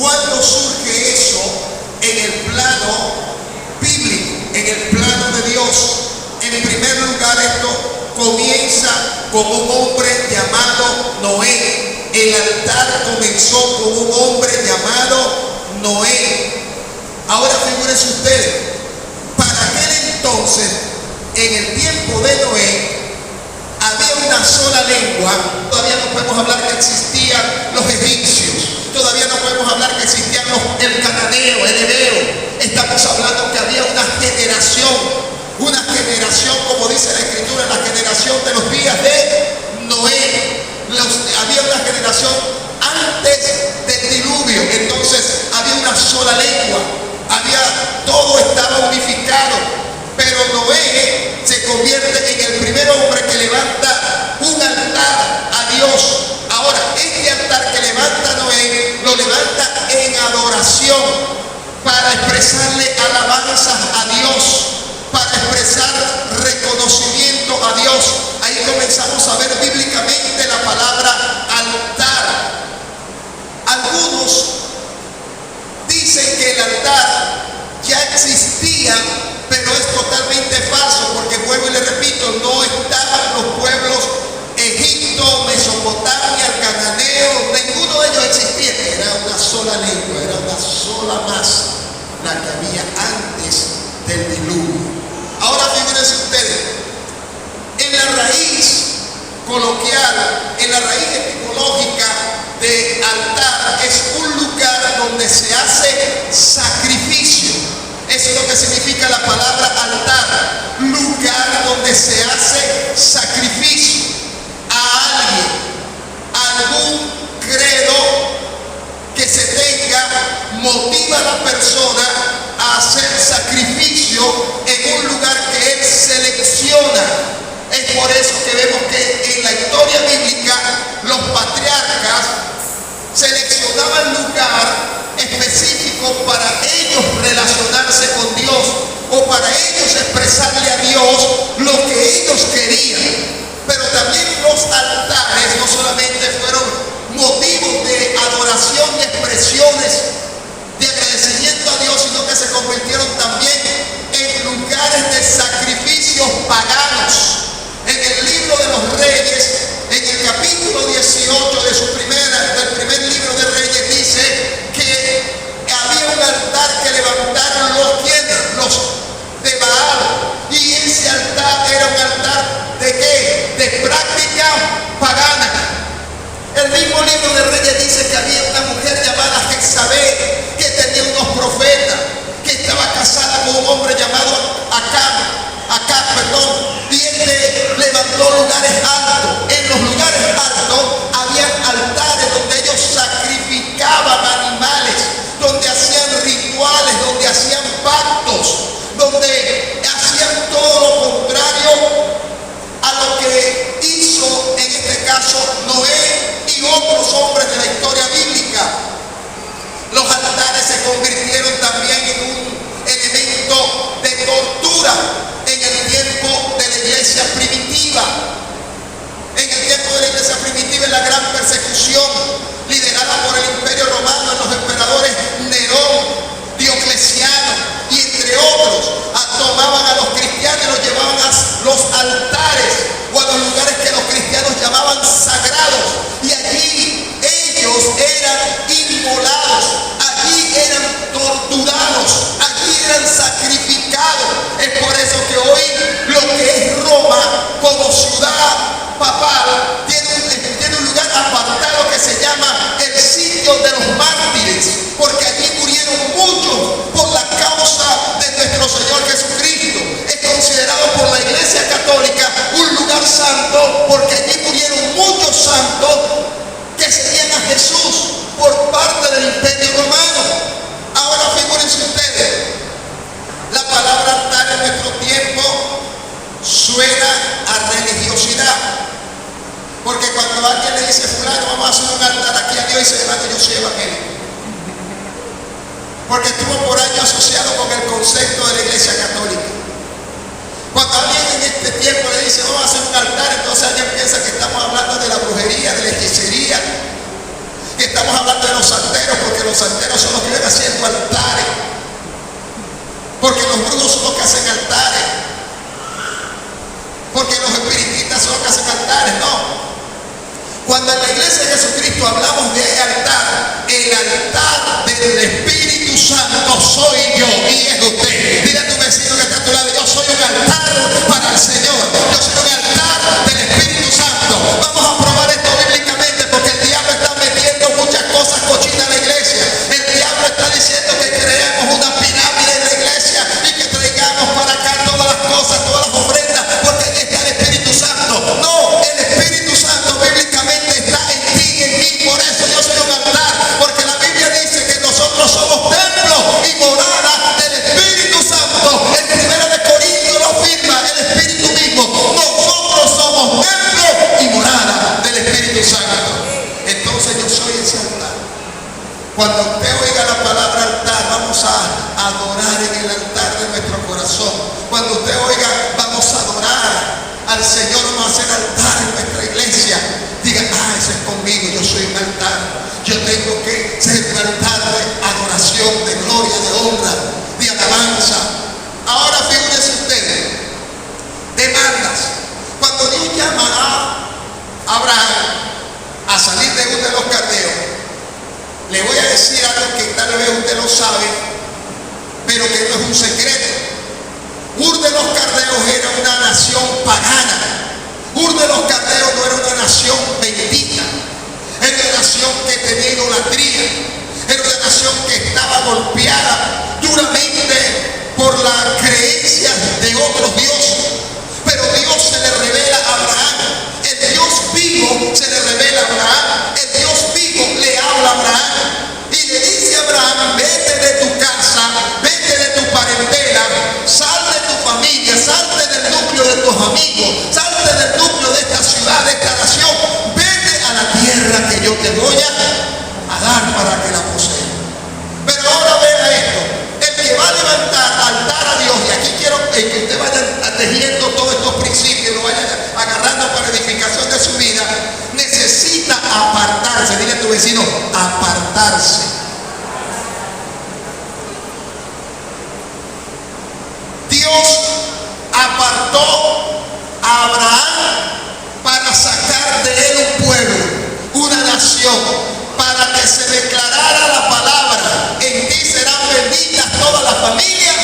¿Cuándo surge eso en el plano bíblico, en el plano de Dios? En primer lugar, esto comienza con un hombre llamado Noé. El altar comenzó con un hombre llamado Noé. Ahora figúrense ustedes, para aquel entonces, en el tiempo de Noé, había una sola lengua. Todavía no podemos hablar que existían los egipcios, todavía no podemos hablar que existían el cananeo, el hebreo. Estamos hablando que había una generación, como dice la Escritura, la generación de los días de Noé. Había una generación antes del diluvio. Entonces había una sola lengua, todo estaba unificado. Pero Noé se convierte en el primer hombre que levanta un altar a Dios. Ahora, este altar que levanta Noé, lo levanta en adoración, para expresarle alabanzas a Dios, para expresar reconocimiento a Dios. Ahí comenzamos a ver bíblicamente la palabra altar. Algunos dicen que el altar ya existía, pero es totalmente falso, porque vuelvo y le repito, no estaban los pueblos Egipto, Mesopotamia, el cananeo, ninguno de ellos existía. Era una sola lengua, era una sola masa la que había antes del diluvio. Ahora figúrense ustedes, en la raíz coloquial, en la raíz etimológica de altar, es un lugar donde se hace sacrificio. Eso es lo que significa la palabra altar, lugar donde se hace sacrificio a alguien, a algún credo que se tenga, motiva a la persona a hacer sacrificio en un lugar que él selecciona. Es por eso que vemos que en la historia bíblica los patriarcas seleccionaban lugar específico para ellos relacionarse con Dios, o para ellos expresarle a Dios lo que ellos querían. Pero también los altares no solamente fueron motivos de adoración y expresiones de agradecimiento a Dios, sino que se convirtieron también en lugares de sacrificios paganos. En el libro de los Reyes, en el capítulo 18 del primer libro de Reyes, dice que había un altar que levantaron los de Baal, y ese altar era un altar ¿de qué? De práctica pagana. El mismo libro de Reyes dice que había una mujer llamada Jezabel, que tenía unos profetas, que estaba casada con un hombre llamado Acab, y este levantó lugares altos. En los lugares altos había altares donde ellos sacrificaban animales, donde hacían rituales, donde hacían pactos, donde hacían todo lo contrario a lo que hizo en este caso Noé y otros hombres de la historia bíblica. Los altares se convirtieron también en un elemento de tortura en el tiempo de la iglesia primitiva. En el tiempo de la iglesia primitiva, en la gran persecución liderada por el Imperio Romano, en los emperadores Nerón, Diocleciano y entre otros, tomaban a los cristianos y los llevaban a los altares o a los lugares que los cristianos llamaban sagrados, y allí ellos eran inmolados, allí eran torturados, allí eran sacrificados. Es por eso que hoy lo que es Roma como ciudad papal tiene un lugar apartado que se llama el sitio de los mártires, porque allí murieron muchos por la causa de nuestro Señor Jesucristo. Es considerado por la Iglesia Católica un lugar santo, porque allí murieron muchos santos que seguían a Jesús por parte del Imperio Romano. Ahora figúrense ustedes, la palabra altar en nuestro tiempo suena a religiosidad, porque cuando alguien le dice fulano, vamos a hacer un altar aquí a Dios, y se levanta: yo soy evangélico, porque estuvo por años asociado con el concepto de la Iglesia Católica. Cuando alguien en este tiempo le dice vamos a hacer un altar, entonces alguien piensa que estamos hablando de la brujería, de la hechicería, que estamos hablando de los los santeros, porque los santeros son los que viven haciendo altares, porque los brujos son los que hacen altares, porque los espiritistas son los que hacen altares. No. Cuando en la iglesia de Jesucristo hablamos de altar, el altar del Espíritu Santo soy yo y es usted. Dile a tu vecino que está a tu lado: yo soy un altar para el Señor, yo soy un altar del Espíritu Santo. Vamos a probar esto bíblicamente, porque el diablo está metiendo muchas cosas cochinas en la iglesia. El diablo está diciendo que creemos una pirámide en la iglesia y que traigamos para acá todas las cosas, todas las ofrendas, porque ahí está el Espíritu Santo. No, el Espíritu Santo bíblicamente está en ti y en mí. Por eso yo soy un altar, porque la Biblia dice que nosotros somos templo y morada del Espíritu Santo. En 1 Corintios lo afirma el Espíritu mismo: nosotros somos templo y morada del Espíritu Santo. Entonces yo soy ese altar. Cuando usted oiga la palabra altar, vamos a adorar en el altar de nuestro corazón. Cuando usted oiga vamos a adorar al Señor, vamos a hacer altar en nuestra iglesia, diga: ese es conmigo, yo soy un altar. Yo tengo que ser un altar de adoración, de gloria, de honra, de alabanza. Ahora figúrense ustedes, demandas. Cuando Dios llama a Abraham a salir de Ur de los Caldeos, le voy a decir algo que tal vez usted lo sabe, pero que no es un secreto. Ur de los Caldeos era una nación pagana. Ur de los Caldeos no era una nación bendita. Era una nación que tenía idolatría. Era una nación que estaba golpeada duramente por las creencias de otros dioses. Pero Dios se le revela a Abraham. El Dios vivo se le revela a Abraham. El Dios vivo le habla a Abraham y le dice a Abraham: vete de tu casa, vete de tu parentela, sal de tu familia, salte del núcleo de tus amigos, salte del núcleo de esta ciudad, de esta nación, vete a la tierra que yo te voy a dar para que la poseas. Pero ahora vea esto: el que va a levantar altar a Dios, y aquí quiero que usted vaya tejiendo todos estos principios, lo vaya agarrando para edificación de su vida, necesita apartarse. Dile a tu vecino: apartarse. Dios apartó a Abraham para sacar de él un pueblo, una nación, para que se declarara la palabra: en ti serán benditas todas las familias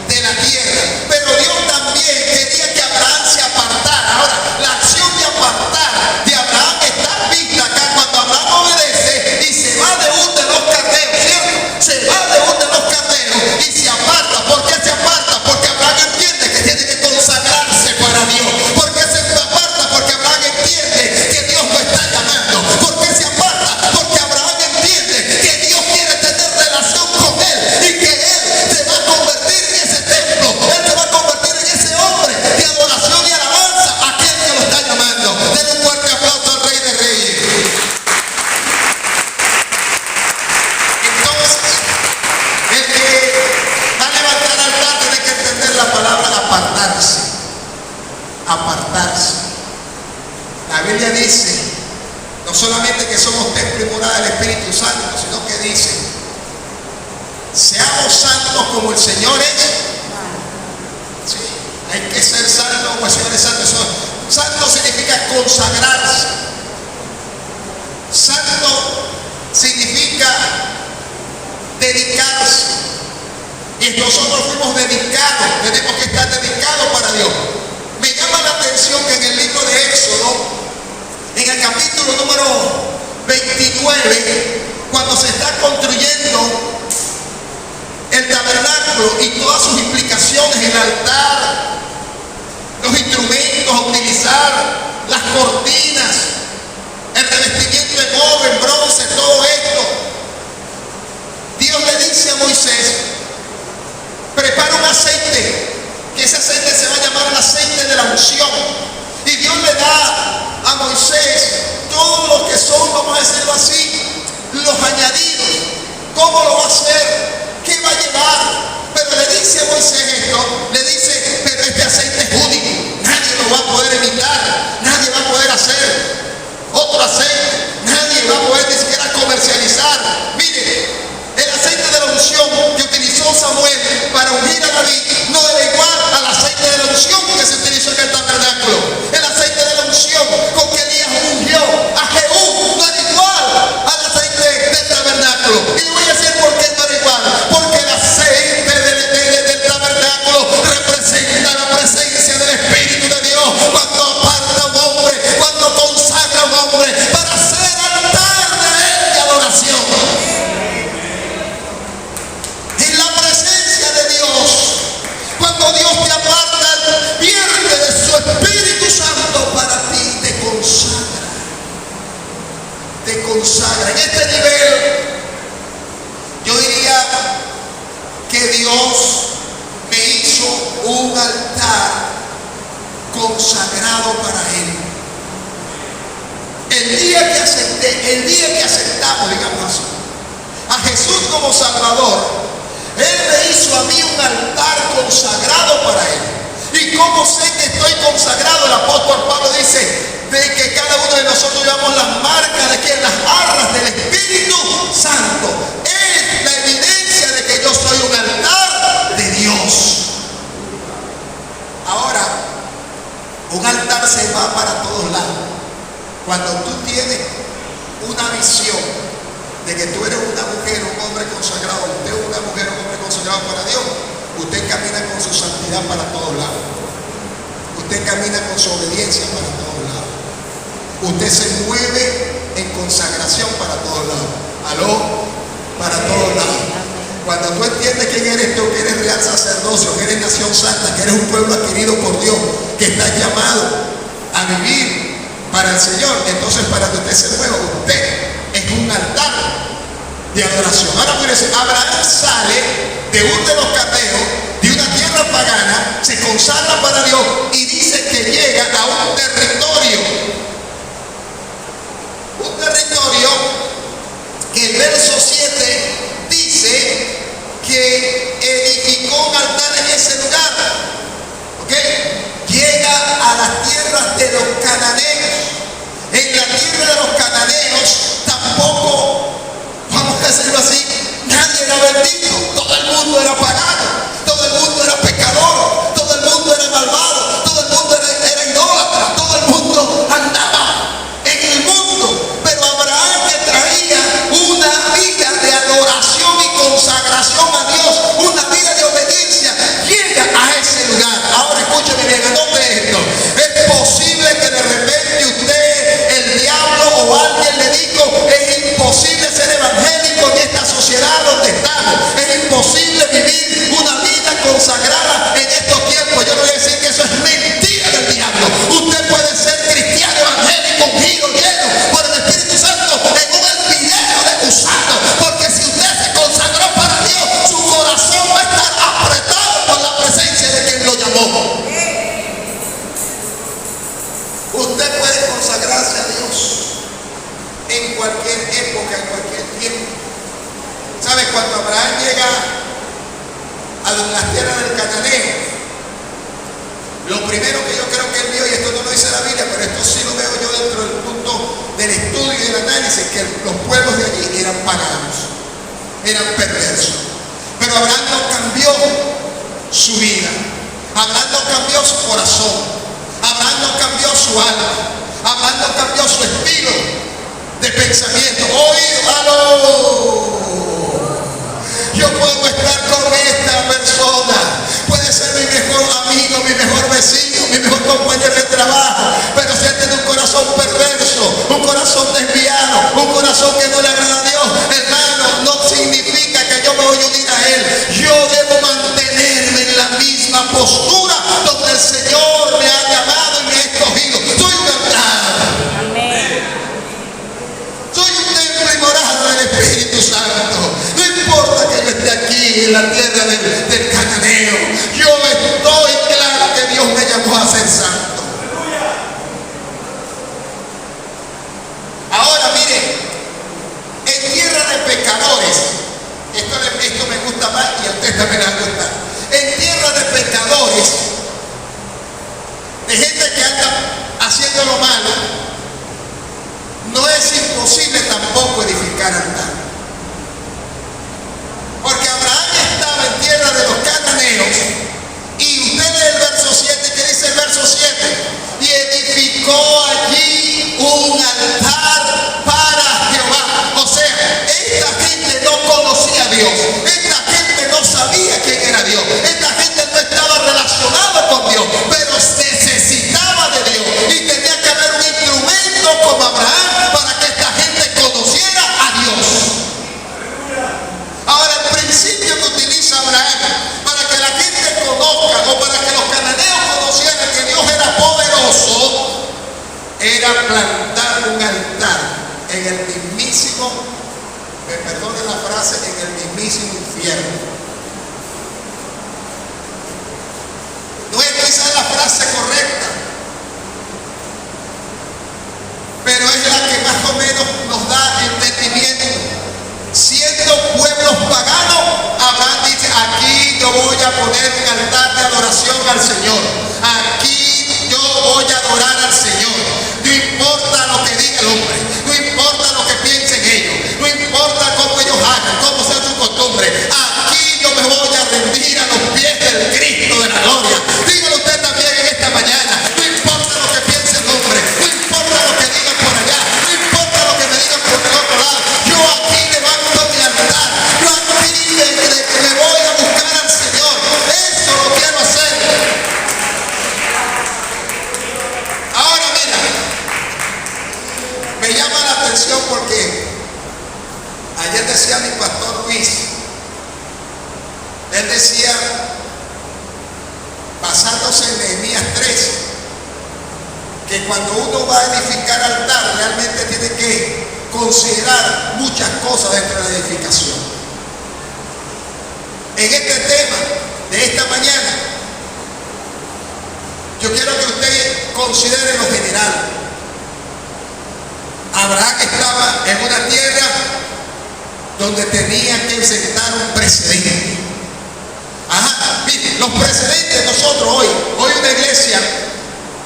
de la tierra. Pero Dios también quería que Abraham se apartara. Ahora, la acción de apartar de Abraham está vista acá cuando Abraham obedece y se va de Ur de los Caldeos, ¿cierto? Se va de Ur de los Caldeos y se aparta. ¿Por qué se aparta? Porque Abraham entiende que tiene que consagrarse para Dios. ¿Por qué se aparta? Porque Abraham entiende que Dios lo está llamando. ¿Por qué se aparta? Porque Abraham entiende que Dios quiere tener relación con él y que él se va a convertir en ese templo. Él se va a convertir en ese hombre de adoración y alabanza a aquel que lo está llamando. Denle un fuerte aplauso al Rey de Reyes. Entonces, el que va a levantar altar tiene que entender la palabra apartarse. Apartarse. La Biblia dice no solamente que somos templo y morada del Espíritu Santo, sino que dice: seamos santos como el Señor es. Sí, hay que ser santos como el Señor es santo. Santo significa consagrarse. Santo significa dedicarse. Y nosotros fuimos dedicados, tenemos que estar dedicados para Dios. Me llama la atención que en el libro de Éxodo, en el capítulo número 29, cuando se está construyendo el tabernáculo y todas sus implicaciones, el altar, los instrumentos a utilizar, las cortinas, el revestimiento en oro, en bronce, todo esto, Dios le dice a Moisés: prepara un aceite, que ese aceite se va a llamar el aceite de la unción. Y Dios le da a Moisés todo lo que son, vamos a decirlo así, los añadidos. ¿Cómo lo va a hacer? ¿Qué va a llevar? Pero le dice a Moisés esto, le dice: pero este aceite es único, nadie lo va a poder imitar, nadie va a poder hacer otro aceite, nadie va a consagra. En este nivel, yo diría que Dios me hizo un altar consagrado para Él. El día que aceptamos, digamos así, a Jesús como Salvador, Él me hizo a mí un altar consagrado para Él. ¿Y cómo sé que estoy consagrado? El apóstol Pablo dice de que cada uno de nosotros llevamos las marcas de que las arras del Espíritu Santo. Es la evidencia de que yo soy un altar de Dios. Ahora, un altar se va para todos lados. Cuando tú tienes una visión de que tú eres una mujer, un hombre consagrado, usted es una mujer, un hombre consagrado para Dios, usted camina con su santidad para todos lados. Usted camina con su obediencia para todos lados. Usted se mueve en consagración para todos lados. ¿Aló? Para todos lados. Cuando tú entiendes quién eres tú, que eres real sacerdocio, que eres nación santa, que eres un pueblo adquirido por Dios, que estás llamado a vivir para el Señor, entonces para que usted se mueva, usted es un altar de adoración. Ahora fíjense, Abraham sale de Ur de los Caldeos, de una tierra pagana, se consagra para Dios y dice que llega a un territorio que el verso 7 dice que edificó un altar en ese lugar. ¿Ok? Llega a las tierras de los cananeos. En la tierra de los cananeos tampoco, vamos a decirlo así, nadie era bendito. Todo el mundo era pagano, todo el mundo era pecador, todo el mundo era malvado, todo el mundo era idólatra, todo el mundo andaba en el mundo. Pero Abraham, que traía una vida de adoración y consagración a Dios, una vida de obediencia, llega a ese lugar. Ahora escúcheme bien, anote esto. Es posible que de repente usted, el diablo o alguien le dijo, es imposible ser evangélico en esta sociedad donde estamos. Es imposible vivir una vida consagrada en estos tiempos. Yo no voy a decir que eso es mentira del diablo. Usted puede ser cristiano evangélico, ungido, lleno por el Espíritu Santo en un hervidero de gusanos. Porque si usted se consagró para Dios, su corazón va a estar apretado por la presencia de quien lo llamó. Usted puede consagrarse a Dios en cualquier época, en cualquier tiempo. ¿Sabe? Cuando Abraham llega a las tierras del Cananeo, lo primero que yo creo que él vio, y esto no lo dice la Biblia, pero esto sí lo veo yo dentro del punto del estudio y del análisis, que los pueblos de allí eran paganos, eran perversos. Pero Abraham no cambió su vida, Abraham no cambió su corazón, Abraham no cambió su alma, Abraham no cambió su estilo de pensamiento. Yo puedo estar con esta persona, puede ser mi mejor amigo, mi mejor vecino, mi mejor compañero de trabajo, pero si él tiene un corazón perverso, un corazón desviado, un corazón que no le agrada a Dios, hermano, no significa que yo me voy a unir a él. Yo debo mantenerme en la misma postura donde el Señor me ha llamado y me ha escogido. Soy un altar. Amén. Soy un templo y morada del Espíritu Santo. No importa que yo esté aquí en la tierra del Cananeo, yo estoy claro que Dios me llamó a ser santo. Ahora mire, en tierra de pecadores, esto me gusta más y a usted también le gusta. En tierra de pecadores, de gente que anda haciendo lo malo, no es imposible tampoco edificar altar. Porque Abraham estaba en tierra de los cananeos, y usted lee el verso 7, ¿qué dice el verso 7? Y edificó allí un altar para Jehová. O sea, esta gente no conocía a Dios, esta gente no sabía quién era Dios, esta gente no estaba relacionada con Dios, pero necesitaba de Dios, y tenía que haber un instrumento como Abraham para que esta gente conociera a Dios. Ahora, el principio que utiliza Abraham para que la gente conozca, o para que los cananeos conocieran que Dios era poderoso, era plantar un altar en el mismísimo mismísimo, me perdonen la frase, en el mismísimo infierno. No es quizás la frase correcta, pero es la que más o menos nos da entendimiento. Siendo pueblos paganos, Abraham dice: aquí yo voy a poner un altar de adoración al Señor. Aquí yo voy a adorar al Señor. No importa lo que diga el hombre, no importa lo que piensen ellos, no importa cómo ellos hagan, cómo sea su costumbre. Aquí yo me voy a rendir a los pies del Cristo de la gloria. Dígalo usted también en esta mañana. No importa lo que piense el hombre, no importa lo que digan por allá, no importa lo que me digan por el otro lado. Yo aquí levanto mi altar. Yo aquí me voy a buscar al Señor. Eso lo quiero hacer. Ahora mira, me llama la atención porque ayer decía mi pastor Luis, él decía, basándose en Nehemías 3, que cuando uno va a edificar altar realmente tiene que considerar muchas cosas dentro de la edificación. En este tema de esta mañana, yo quiero que usted considere lo general. Abraham estaba en una tierra donde tenía que sentar un precedente. Ajá, miren, los precedentes nosotros hoy una iglesia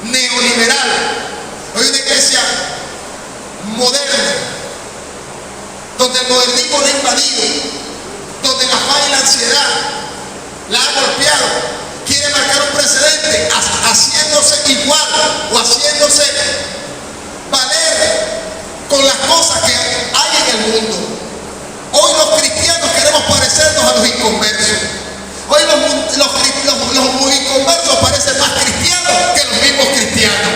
neoliberal, hoy una iglesia moderna, donde el modernismo la ha invadido, donde la paz y la ansiedad la ha golpeado, quiere marcar un precedente haciéndose igual o haciéndose valer con las cosas que hay en el mundo. Hoy los cristianos queremos parecernos a los inconversos. Hoy los inconversos parecen más cristianos que los mismos cristianos.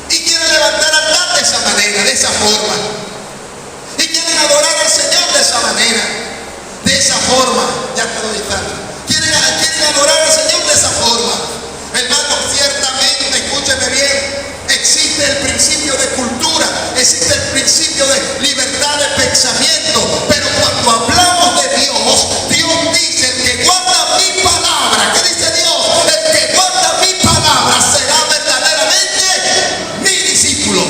Y quieren levantar altar de esa manera, de esa forma. Y quieren adorar al Señor de esa manera, de esa forma. Ya te doy tanto. Quieren adorar al Señor de esa forma. Hermano, ciertamente, escúcheme bien, existe el principio de cultura, existe el principio de libertad de pensamiento, pero cuando hablamos de Dios, Dios dice: el que guarda mi palabra, ¿qué dice Dios? El que guarda mi palabra será verdaderamente mi discípulo.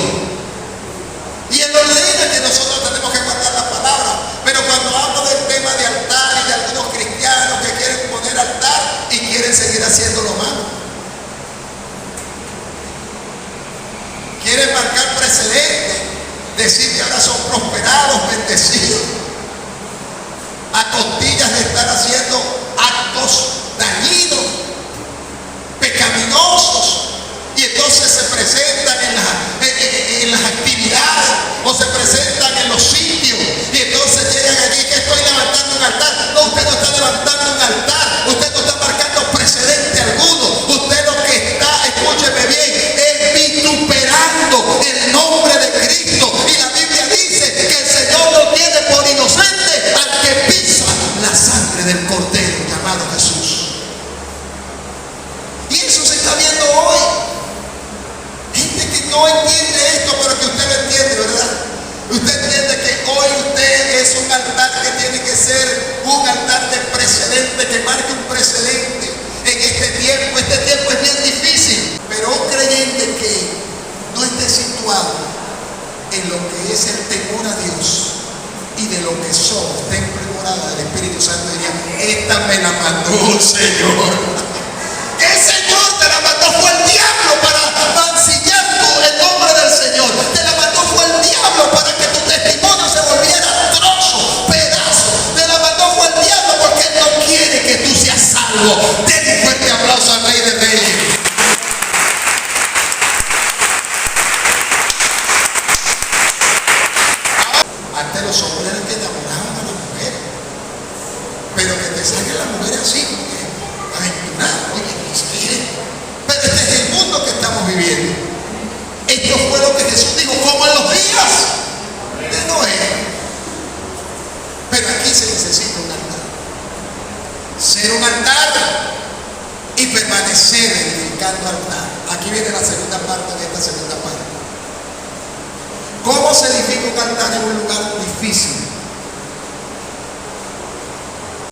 Y Él nos dice que nosotros tenemos que guardar la palabra, pero cuando hablo del tema de altar y de algunos cristianos que quieren poner altar y quieren seguir haciendo lo malo, quieren marcar precedentes, decir que ahora son prosperados, bendecidos, a costillas de estar haciendo actos dañinos, pecaminosos, y entonces se presentan en las actividades o se presentan en los sitios, y entonces llegan allí que estoy levantando un altar. No, usted no está levantando un altar, usted no está marcando precedente alguno, usted lo que está, escúcheme bien, es vituperando el nombre de Cristo. Y la Biblia dice que el Señor no tiene por inocente al que pisa la sangre del Cordero llamado Jesús. Y eso se está viendo hoy. Gente que no entiende esto, pero que usted lo entiende, ¿verdad? Usted entiende que hoy usted es un altar que tiene que ser un altar de precedente, que marque un precedente en este tiempo. Este tiempo es bien difícil, pero un creyente que no esté situado en lo que es el temor a Dios y de lo que somos, templo y morada del Espíritu Santo, diría: esta me la mandó el Señor. ¿Qué Señor te la mandó? Fue el diablo para mancillar el nombre del Señor. Te la mandó fue el diablo para que tu testimonio se volviera trozo, pedazo. Te la mandó fue el diablo porque Él no quiere que tú seas salvo. Denle un fuerte aplauso al Rey de Reyes. Antes los hombres eran que enamoraban a la mujer, pero que te salga la mujer así, aventurada, oye, pero este es el mundo que estamos viviendo. Esto fue lo que Jesús dijo, como en los días de Noé. Pero aquí se necesita un altar. Ser un altar y permanecer edificando altar. Aquí viene la segunda parte de esta segunda parte. ¿Cómo se edifica un altar en un lugar difícil?